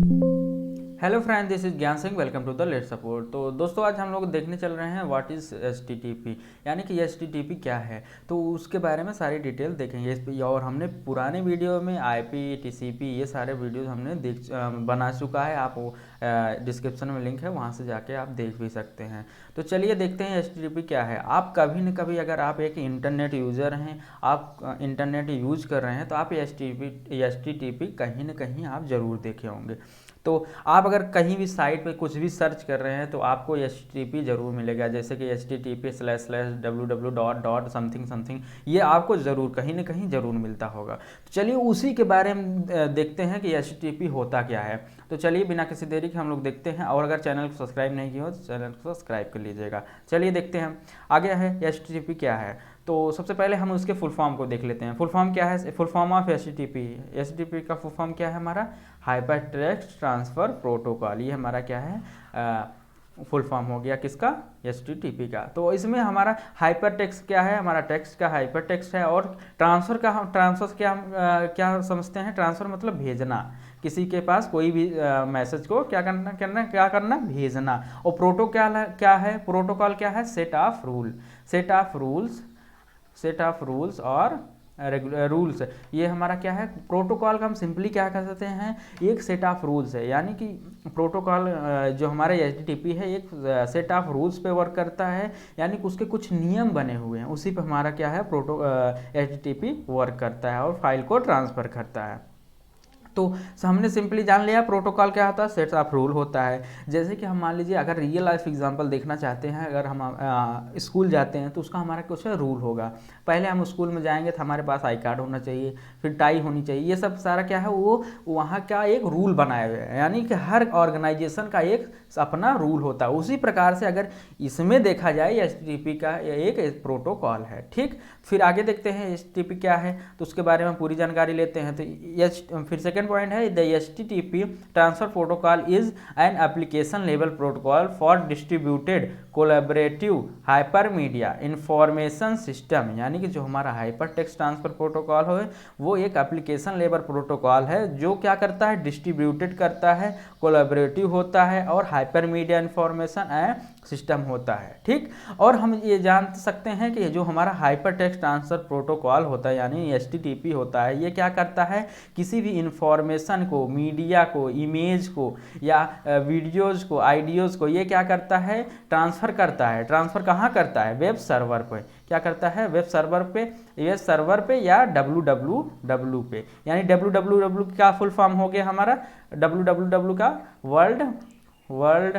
Hello friend, this is Gyan Singh. Welcome to the let support. तो दोस्तों, आज हम लोग देखने चल रहे हैं व्हाट इज़ एचटीटीपी, यानी कि एचटीटीपी क्या है। तो उसके बारे में सारी डिटेल देखेंगे इस पे। और हमने पुराने वीडियो में आईपी, टीसीपी, ये सारे वीडियोस हमने बना चुका है। आप डिस्क्रिप्शन में लिंक है, वहाँ से जाके आप देख भी सकते हैं। तो चलिए देखते हैं एचटीटीपी क्या है। आप कभी न कभी, अगर आप एक इंटरनेट यूज़र हैं, आप इंटरनेट यूज कर रहे हैं, तो आप एचटीटीपी कहीं ना कहीं आप ज़रूर देखे होंगे। तो आप अगर कहीं भी साइट पे कुछ भी सर्च कर रहे हैं तो आपको एच टी पी जरूर मिलेगा, जैसे कि http//www. समथिंग समथिंग, ये आपको ज़रूर कहीं ना कहीं ज़रूर मिलता होगा। तो चलिए उसी के बारे में देखते हैं कि एच टी पी होता क्या है। तो चलिए बिना किसी देरी के हम लोग देखते हैं। और अगर चैनल को सब्सक्राइब नहीं किया हो तो चैनल को सब्सक्राइब कर लीजिएगा। चलिए देखते हैं आगे है एच टी पी क्या है। तो सबसे पहले हम उसके फुल फॉर्म को देख लेते हैं। फुल फॉर्म क्या है? Full form of H T P. H T P का फुल फॉर्म क्या है हमारा? Hyper text transfer protocol. ये हमारा क्या है? फुल फॉर्म हो गया किसका? HTTP का। तो इसमें हमारा हाइपर टेक्स्ट क्या है? हमारा टेक्स्ट का हाइपर टेक्स्ट है। और ट्रांसफ़र का, हम ट्रांसफ़र क्या क्या समझते हैं? ट्रांसफ़र मतलब भेजना, किसी के पास कोई भी मैसेज को क्या करना भेजना। और प्रोटोकॉल क्या है? प्रोटोकॉल क्या है? सेट ऑफ रूल्स और रूल्स। ये हमारा क्या है? प्रोटोकॉल का हम सिंपली क्या कर सकते हैं? एक सेट ऑफ रूल्स है, यानी कि प्रोटोकॉल जो हमारा एचटीटीपी है एक सेट ऑफ रूल्स पे वर्क करता है, यानी कि उसके कुछ नियम बने हुए हैं, उसी पे हमारा क्या है? एचटीटीपी वर्क करता है और फाइल को ट्रांसफ़र करता है। तो हमने सिंपली जान लिया प्रोटोकॉल क्या होता है, सेट्स ऑफ रूल होता है। जैसे कि हम मान लीजिए अगर रियल लाइफ एग्जांपल देखना चाहते हैं, अगर हम स्कूल जाते हैं तो उसका हमारा कुछ रूल होगा। पहले हम स्कूल में जाएंगे तो हमारे पास आई कार्ड होना चाहिए, फिर टाई होनी चाहिए। ये सब सारा क्या है? वो वहाँ का एक रूल बनाए हुए हैं, यानी कि हर ऑर्गेनाइजेशन का एक अपना रूल होता है। उसी प्रकार से अगर इसमें देखा जाए एचटीटीपी का एक प्रोटोकॉल है। ठीक, फिर आगे देखते हैं एचटीटीपी क्या है, तो उसके बारे में पूरी जानकारी लेते हैं। तो फिर सेकंड पॉइंट है the HTTP transfer protocol is an application level protocol for distributed collaborative hypermedia information system. यानी कि जो हमारा हाइपर टेक्स्ट ट्रांसफर प्रोटोकॉल है वो एक एप्लीकेशन लेवल प्रोटोकॉल है जो क्या करता है? डिस्ट्रीब्यूटेड करता है, कोलैबोरेटिव होता है और हाइपरमीडिया इंफॉर्मेशन एंड सिस्टम होता है। ठीक, और हम ये जान सकते हैं कि जो हमारा हाइपर टेक्स्ट ट्रांसफर प्रोटोकॉल होता है यानी एचटीटीपी होता है, ये क्या करता है? किसी भी इंफॉर्मेशन को, मीडिया को, इमेज को या वीडियोज को, आइडियोज़ को, ये क्या करता है? ट्रांसफ़र करता है। ट्रांसफ़र कहाँ करता है? वेब सर्वर पे। क्या करता है? वेब सर्वर पे या www पे। यानी www का फुल फॉर्म हो गया हमारा www का वर्ल्ड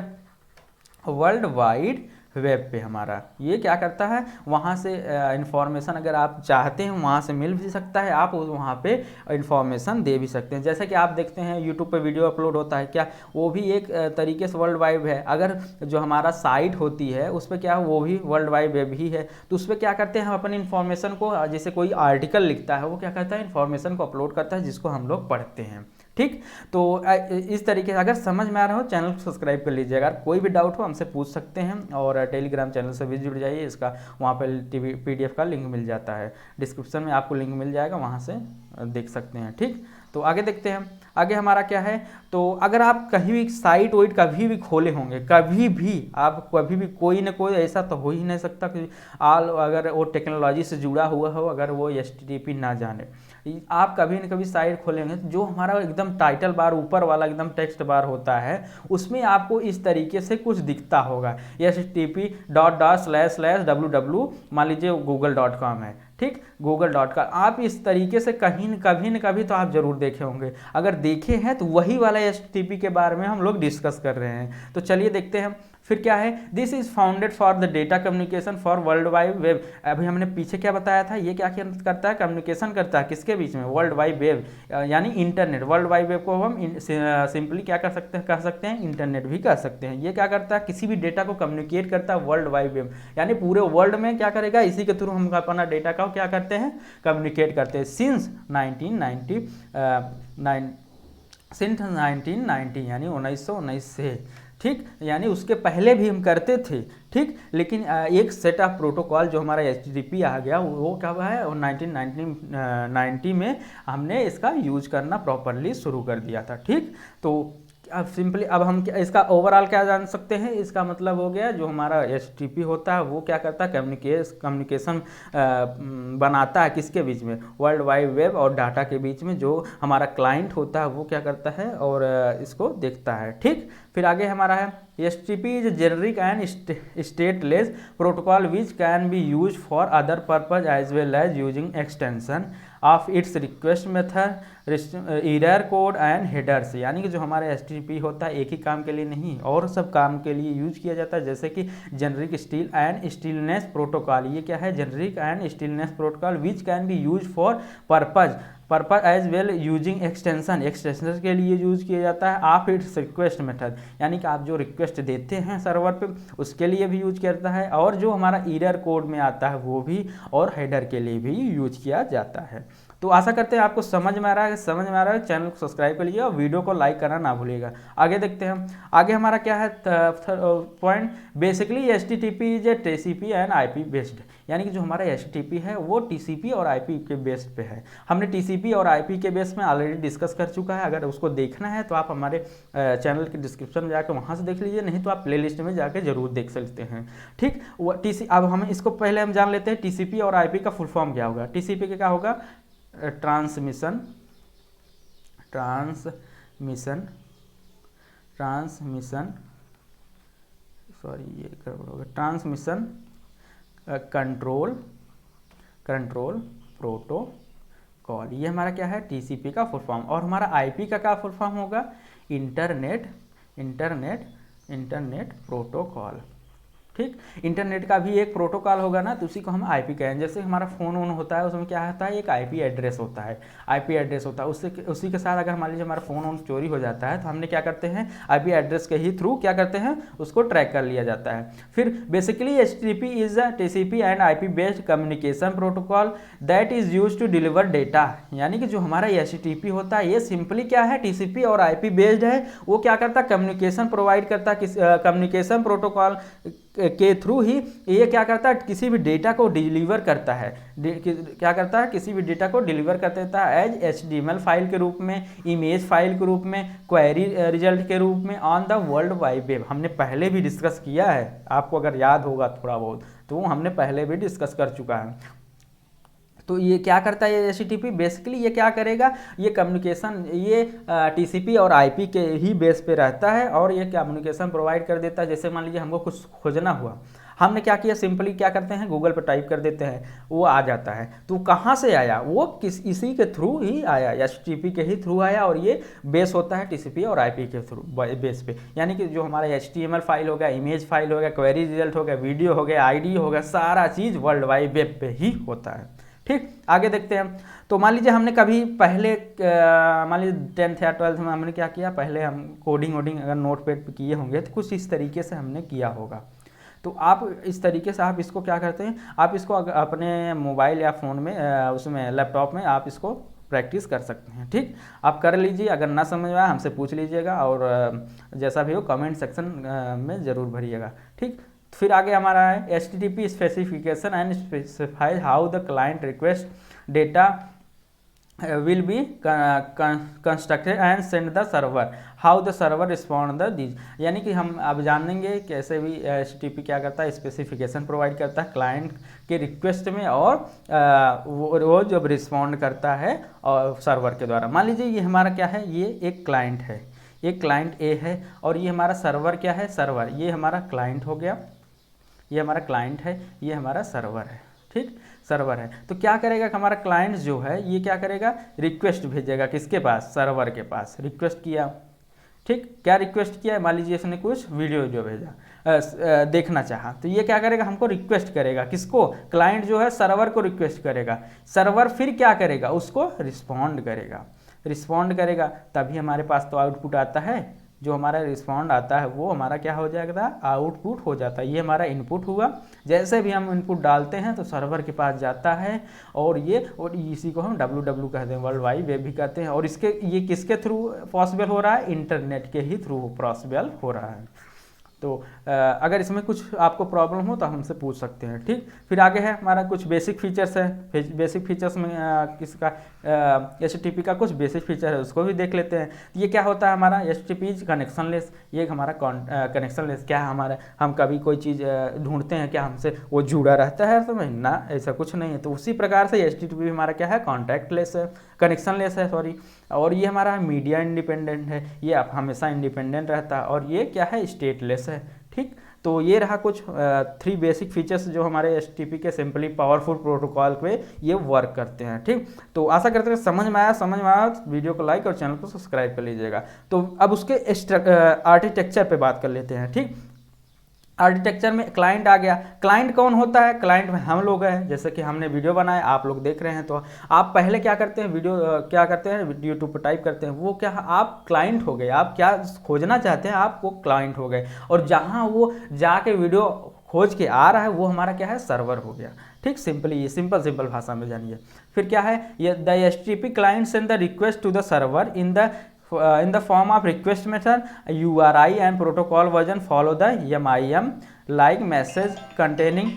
वाइड वेब पे। हमारा ये क्या करता है? वहाँ से इंफॉर्मेशन अगर आप चाहते हैं वहाँ से मिल भी सकता है, आप वहाँ पे इंफॉर्मेशन दे भी सकते हैं। जैसे कि आप देखते हैं यूट्यूब पे वीडियो अपलोड होता है, क्या वो भी एक तरीके से वर्ल्ड वाइड है। अगर जो हमारा साइट होती है उस पर क्या, वो भी वर्ल्ड वाइड वेब ही है। तो उस पर क्या करते हैं? हम अपनी इन्फॉर्मेशन को, जैसे कोई आर्टिकल लिखता है वो क्या करता है? इन्फॉर्मेशन को अपलोड करता है जिसको हम लोग पढ़ते हैं। ठीक, तो इस तरीके से अगर समझ में आ रहा हो चैनल को सब्सक्राइब कर लीजिए। अगर कोई भी डाउट हो हमसे पूछ सकते हैं। और टेलीग्राम चैनल से भी जुड़ जाइए, इसका वहाँ पर PDF का लिंक मिल जाता है, डिस्क्रिप्शन में आपको लिंक मिल जाएगा, वहाँ से देख सकते हैं। ठीक, तो आगे देखते हैं। आगे हमारा क्या है? तो अगर आप कहीं भी साइट वाइट कभी भी खोले होंगे, कभी भी कोई ना कोई ऐसा तो हो ही नहीं सकता कि अगर वो टेक्नोलॉजी से जुड़ा हुआ हो, अगर वो एचटीटीपी ना जाने। आप कभी न कभी साइट खोलेंगे तो जो हमारा एकदम टाइटल बार ऊपर वाला एकदम टेक्स्ट बार होता है उसमें आपको इस तरीके से कुछ दिखता होगा, http://www, मान लीजिए google.com है। ठीक, google.com आप इस तरीके से कहीं कभी न कभी तो आप जरूर देखे होंगे। अगर देखे हैं तो वही वाला एचटीटीपी के बारे में हम लोग डिस्कस कर रहे हैं। तो चलिए देखते हैं फिर क्या है। This is founded for the data communication for world wide web. अभी हमने पीछे क्या बताया था, ये क्या करता है? कम्युनिकेशन करता है किसके बीच में? वर्ल्ड वाइड वेब यानी इंटरनेट। वर्ल्ड वाइड वेब को हम सिंपली क्या कर सकते हैं? कह सकते हैं इंटरनेट भी कह सकते हैं। ये क्या करता है? किसी भी डेटा को कम्युनिकेट करता है वर्ल्ड वाइड वेब, यानी पूरे वर्ल्ड में क्या करेगा? इसी के थ्रू हम अपना डेटा का क्या करते हैं? कम्युनिकेट करते हैं। सिंस 1990 यानी 1919 से। ठीक, यानी उसके पहले भी हम करते थे। ठीक, लेकिन एक सेट ऑफ प्रोटोकॉल जो हमारा एचटीटीपी आ गया वो क्या है? 1990 में हमने इसका यूज करना प्रॉपरली शुरू कर दिया था। ठीक, तो अब सिंपली अब हम इसका ओवरऑल क्या जान सकते हैं, इसका मतलब हो गया जो हमारा HTTP होता है वो क्या करता है, कम्युनिकेशन बनाता है किसके बीच में, वर्ल्ड वाइड वेब और डाटा के बीच में। जो हमारा क्लाइंट होता है वो क्या करता है और इसको देखता है। ठीक, फिर आगे हमारा है HTTP is generic and stateless protocol which can be use for other purpose as well as using extension of its request method error code and headers. यानी कि जो हमारा HTTP होता है एक ही काम के लिए नहीं और सब काम के लिए यूज किया जाता है, जैसे कि generic steel and stateless protocol. ये क्या है, generic and stateless protocol which can be use for purpose as well using extension के लिए यूज किया जाता है ऑफ इट्स रिक्वेस्ट मेथड। यानी कि आप जो रिक्वेस्ट देते हैं सर्वर पे उसके लिए भी यूज किया जाता है, और जो हमारा एरर कोड में आता है वो भी, और हेडर के लिए भी यूज किया जाता है। तो आशा करते हैं आपको समझ में आ रहा है। समझ में आ रहा है चैनल को सब्सक्राइब कर लीजिएगा और वीडियो को लाइक करना ना भूलिएगा। आगे देखते हैं, आगे हमारा क्या है point, basically HTTP is a TCP and IP based. यानी कि जो हमारा HTTP है वो TCP और IP के बेस पे है। हमने TCP और IP के बेस में ऑलरेडी डिस्कस कर चुका है। अगर उसको देखना है तो आप हमारे चैनल के डिस्क्रिप्शन में जाकर वहाँ से देख लीजिए, नहीं तो आप प्लेलिस्ट में जाकर जरूर देख सकते हैं। ठीक, वो अब हम इसको पहले हम जान लेते हैं TCP और IP का फुल फॉर्म क्या होगा। TCP का क्या होगा, ट्रांसमिशन सॉरी ये गड़बड़ हो गया, ट्रांसमिशन कंट्रोल प्रोटोकॉल। ये हमारा क्या है, TCP का फुल फॉर्म। और हमारा IP का क्या फुल फॉर्म होगा, इंटरनेट प्रोटोकॉल। ठीक, इंटरनेट का भी एक प्रोटोकॉल होगा ना, तो उसी को हम IP कहें। जैसे हमारा फ़ोन ऑन होता है उसमें क्या होता है, एक IP एड्रेस होता है, उसी के साथ अगर मान लीजिए हमारा फ़ोन ऑन चोरी हो जाता है तो हमने क्या करते हैं, IP एड्रेस के ही थ्रू क्या करते हैं, उसको ट्रैक कर लिया जाता है। फिर basically HTTP is a TCP and IP based communication protocol that is use to deliver data. यानी कि जो हमारा HTTP होता है ये सिंपली क्या है, TCP और IP बेस्ड है। वो क्या करता है, कम्युनिकेशन प्रोवाइड करता है, कम्युनिकेशन प्रोटोकॉल के थ्रू ही ये क्या करता है, किसी भी डेटा को डिलीवर करता है। क्या करता है, किसी भी डेटा को डिलीवर कर देता है एज HTML फाइल के रूप में, इमेज फाइल के रूप में, क्वेरी रिजल्ट के रूप में on the world wide web. हमने पहले भी डिस्कस किया है, आपको अगर याद होगा थोड़ा बहुत तो हमने पहले भी डिस्कस कर चुका है। तो ये क्या करता है, ये HTTP बेसिकली ये क्या करेगा, ये कम्युनिकेशन ये TCP और IP के ही बेस पे रहता है और ये कम्युनिकेशन प्रोवाइड कर देता है। जैसे मान लीजिए हमको कुछ खोजना हुआ, हमने क्या किया, सिंपली क्या करते हैं, गूगल पर टाइप कर देते हैं, वो आ जाता है। तो कहाँ से आया, वो इसी के थ्रू ही आया, HTTP के ही थ्रू आया, और ये बेस होता है TCP और IP के थ्रू बेस पे। यानी कि जो हमारा HTML फाइल हो गया, इमेज फाइल हो गया, क्वेरी रिजल्ट हो गया, वीडियो हो गया, ID हो गया, सारा चीज़ वर्ल्ड वाइड वेब पे ही होता है। ठीक, आगे देखते हैं। तो मान लीजिए हमने कभी पहले मान लीजिए 10th या 12th में हमने क्या किया, पहले हम कोडिंग अगर नोट पैड पे किए होंगे तो कुछ इस तरीके से हमने किया होगा। तो आप इस तरीके से आप इसको क्या करते हैं, आप इसको अपने मोबाइल या फ़ोन में उसमें लैपटॉप में आप इसको प्रैक्टिस कर सकते हैं। ठीक, आप कर लीजिए, अगर ना समझ में आए हमसे पूछ लीजिएगा, और जैसा भी हो कमेंट सेक्शन में ज़रूर भरिएगा। ठीक, फिर आगे हमारा है HTTP specification and specify how the client request data will be constructed and send the server, how the server respond the these। यानी कि हम अब जानेंगे कैसे भी HTTP क्या करता है, स्पेसिफिकेशन प्रोवाइड करता है क्लाइंट के रिक्वेस्ट में, और वो जब रिस्पॉन्ड करता है और सर्वर के द्वारा। मान लीजिए ये हमारा क्या है, ये एक क्लाइंट है, एक क्लाइंट A है, और ये हमारा सर्वर क्या है, सर्वर। ये हमारा क्लाइंट हो गया, ये हमारा क्लाइंट है, ये हमारा सर्वर है। ठीक, सर्वर है। तो क्या करेगा, हमारा क्लाइंट जो है ये क्या करेगा, रिक्वेस्ट भेजेगा किसके पास, सर्वर के पास। रिक्वेस्ट किया, ठीक, क्या रिक्वेस्ट किया, मान लीजिए इसने कुछ वीडियो भेजा, देखना चाहा, तो ये क्या करेगा, हमको रिक्वेस्ट करेगा, किसको, क्लाइंट जो है सर्वर को रिक्वेस्ट करेगा। सर्वर फिर क्या करेगा, उसको रिस्पॉन्ड करेगा, तभी हमारे पास तो आउटपुट आता है। जो हमारा रिस्पॉन्ड आता है वो हमारा क्या हो जाएगा, आउटपुट हो जाता है। ये हमारा इनपुट हुआ, जैसे भी हम इनपुट डालते हैं तो सर्वर के पास जाता है, और इसी को हम WW कहते हैं, वर्ल्ड वाइड वेब भी कहते हैं। और ये किसके थ्रू पॉसिबल हो रहा है, इंटरनेट के ही थ्रू पॉसिबल हो रहा है। तो अगर इसमें कुछ आपको प्रॉब्लम हो तो हमसे पूछ सकते हैं, ठीक। फिर आगे है हमारा कुछ बेसिक फीचर्स है। बेसिक फीचर्स में किसका HTTP का कुछ बेसिक फीचर है उसको भी देख लेते हैं। ये क्या होता है हमारा HTTP कनेक्शनलेस, ये हमारा कनेक्शनलेस क्या है हमारा, हम कभी कोई चीज़ ढूंढते हैं क्या हमसे वो जुड़ा रहता है, समझ ना, ऐसा कुछ नहीं है। तो उसी प्रकार से HTTP हमारा क्या है, कॉन्टैक्टलेस है, कनेक्शनलेस है, सॉरी। और ये हमारा मीडिया इंडिपेंडेंट है, ये आप हमेशा इंडिपेंडेंट रहता है। और ये क्या है, स्टेटलेस है, ठीक। तो ये रहा कुछ 3 बेसिक फीचर्स जो हमारे HTTP के सिंपली पावरफुल प्रोटोकॉल पे ये वर्क करते हैं, ठीक। तो आशा करते हैं समझ में आया तो वीडियो को लाइक और चैनल को सब्सक्राइब कर लीजिएगा। तो अब उसके आर्किटेक्चर पे बात कर लेते हैं, ठीक। आर्किटेक्चर में क्लाइंट आ गया। क्लाइंट कौन होता है, क्लाइंट में हम लोग हैं। जैसे कि हमने वीडियो बनाया, आप लोग देख रहे हैं, तो आप पहले क्या करते हैं, क्या करते हैं, यूट्यूब पर टाइप करते हैं, वो क्या, आप क्लाइंट हो गए। आप क्या खोजना चाहते हैं, आप वो क्लाइंट हो गए। और जहाँ वो जाके वीडियो खोज के आ रहा है वो हमारा क्या है, सर्वर हो गया, ठीक। सिंपली ये सिंपल भाषा में जानिए। फिर क्या है, ये the HTTP client send the request to the server in the form of request method, URI and protocol version follow the MIM like message containing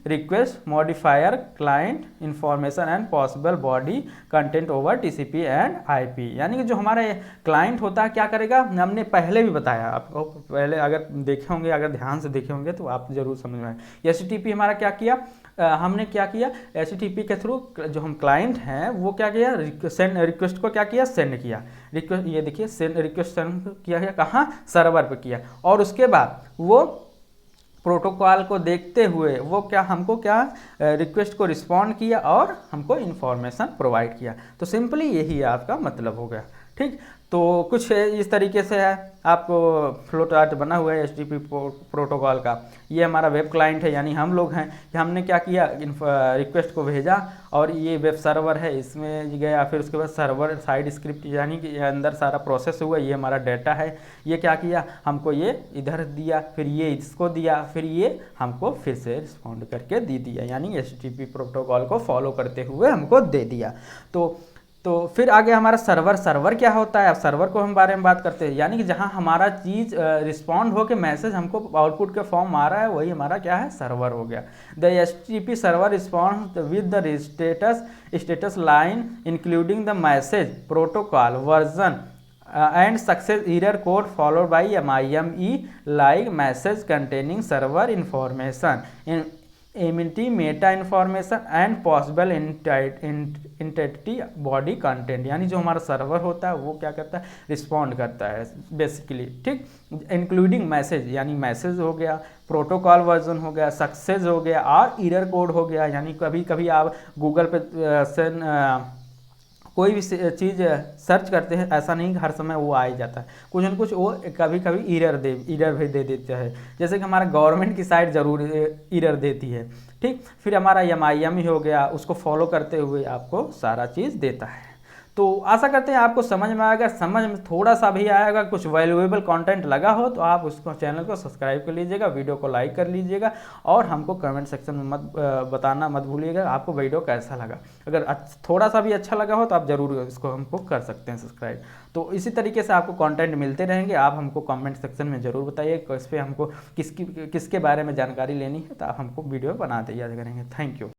request modifier client information and possible body content over TCP and IP। यानी कि जो हमारा client होता है क्या करेगा, हमने पहले भी बताया आपको, पहले अगर देखे होंगे, अगर ध्यान से देखे होंगे तो आप जरूर समझ में आए। HTTP हमारा क्या किया, हमने क्या किया, HTTP के थ्रू जो हम क्लाइंट हैं वो क्या किया, रिक्वेस्ट को क्या किया, सेंड किया। रिक्वेस्ट ये देखिए, रिक्वेस्ट सेंड किया है कहाँ, सर्वर पे किया। और उसके बाद वो प्रोटोकॉल को देखते हुए वो क्या, हमको क्या, रिक्वेस्ट को रिस्पॉन्ड किया और हमको इन्फॉर्मेशन प्रोवाइड किया। तो सिंपली यही आपका मतलब हो गया, ठीक। तो कुछ इस तरीके से है, आपको फ्लो चार्ट बना हुआ है HTTP प्रोटोकॉल का। ये हमारा वेब क्लाइंट है, यानी हम लोग हैं कि हमने क्या किया, रिक्वेस्ट को भेजा और ये वेब सर्वर है, इसमें गया। फिर उसके बाद सर्वर साइड स्क्रिप्ट, यानी कि अंदर सारा प्रोसेस हुआ, ये हमारा डाटा है। ये क्या किया, हमको ये इधर दिया, फिर ये इसको दिया, फिर ये हमको फिर से रिस्पॉन्ड करके दे दिया, यानी HTTP प्रोटोकॉल को फॉलो करते हुए हमको दे दिया। तो फिर आगे हमारा सर्वर क्या होता है, अब सर्वर को हम बारे में बात करते हैं। यानी कि जहां हमारा चीज़ रिस्पॉन्ड हो के मैसेज हमको आउटपुट के फॉर्म आ रहा है, वही हमारा क्या है, सर्वर हो गया। The HTTP server respond with the status line including the message protocol version and success error code followed by MIME like message containing server information, entity meta information and possible entity body content। यानी जो हमारा server होता है वो क्या करता है, respond करता है बेसिकली, ठीक। इंक्लूडिंग मैसेज, यानी मैसेज हो गया, प्रोटोकॉल वर्जन हो गया, सक्सेस हो गया और एरर कोड हो गया। यानी कभी कभी आप गूगल पे से कोई भी चीज़ सर्च करते हैं, ऐसा नहीं हर समय वो आ ही जाता है, कुछ न कुछ वो कभी कभी एरर भी दे देता है। जैसे कि हमारा गवर्नमेंट की साइट ज़रूर एरर देती है, ठीक। फिर हमारा MIM हो गया, उसको फॉलो करते हुए आपको सारा चीज़ देता है। तो आशा करते हैं आपको समझ में आएगा। समझ में थोड़ा सा भी आएगा, कुछ वैल्यूएबल कंटेंट लगा हो तो आप उसको चैनल को सब्सक्राइब कर लीजिएगा, वीडियो को लाइक कर लीजिएगा और हमको कमेंट सेक्शन में बताना मत भूलिएगा आपको वीडियो कैसा लगा। अगर थोड़ा सा भी अच्छा लगा हो तो आप ज़रूर इसको हमको कर सकते हैं सब्सक्राइब। तो इसी तरीके से आपको कंटेंट मिलते रहेंगे। आप हमको कमेंट सेक्शन में ज़रूर बताइए इस पर हमको किसके बारे में जानकारी लेनी है, तो आप हमको वीडियो बना दिया करेंगे। Thank you.